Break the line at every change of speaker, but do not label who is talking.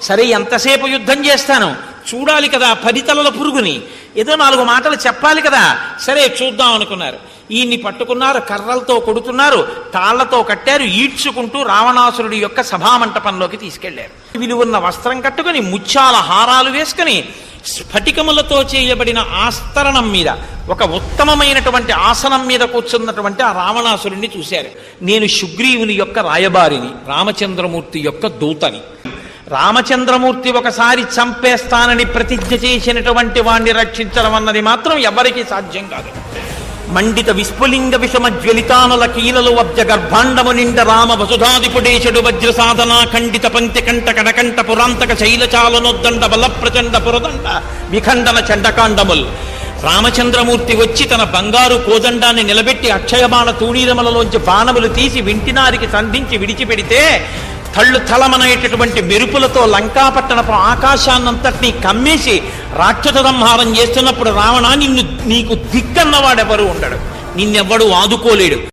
సరే ఎంతసేపు యుద్ధం చేస్తాను, చూడాలి కదా 10 తలల పురుగుని, ఏదో 4 మాటలు చెప్పాలి కదా, సరే చూద్దాం అనుకున్నారు. ఈయన్ని పట్టుకున్నారు, కర్రలతో కొడుతున్నారు, తాళ్లతో కట్టారు, ఈడ్చుకుంటూ రావణాసురుడి యొక్క సభామంటపంలోకి తీసుకెళ్లారు. విలువన్న వస్త్రం కట్టుకుని, ముత్యాల హారాలు వేసుకుని, స్ఫటికములతో చేయబడిన ఆస్తరణం మీద ఒక ఉత్తమమైనటువంటి ఆసనం మీద కూర్చున్నటువంటి ఆ రావణాసురుణ్ణి చూశారు. నేను సుగ్రీవుని యొక్క రాయబారిని, రామచంద్రమూర్తి యొక్క దూతని. రామచంద్రమూర్తి ఒకసారి చంపేస్తానని ప్రతిజ్ఞ చేసినటువంటి వాణ్ణి రక్షించడం అన్నది మాత్రం ఎవరికీ సాధ్యం కాదు. మండిత విస్ఫులింగ విషమ జ్వలితానల కీలలు వబ్జ గర్భాండము నిండ రామ వసుధాదిపుడేశుడు వజ్ర సాధన ఖండిత పంక్తి కంట కడకంట పురాంతక శైలచాలనొద్దండ బల ప్రచండ పురదండ విఖండన చండకాండముల్. రామచంద్రమూర్తి వచ్చి తన బంగారు కోదండాన్ని నిలబెట్టి అక్షయబాణ తూణీరములలోంచి బాణములు తీసి వింటినారికి సంధించి విడిచిపెడితే తళ్ళు తలమనేటటువంటి మెరుపులతో లంకాపట్టణపు ఆకాశాన్నంతటినీ కమ్మేసి రాక్షస సంహారం చేస్తున్నప్పుడు రావణ నీకు దిక్కన్నవాడెవరు ఉండడు, నిన్నెవ్వడు ఆదుకోలేడు.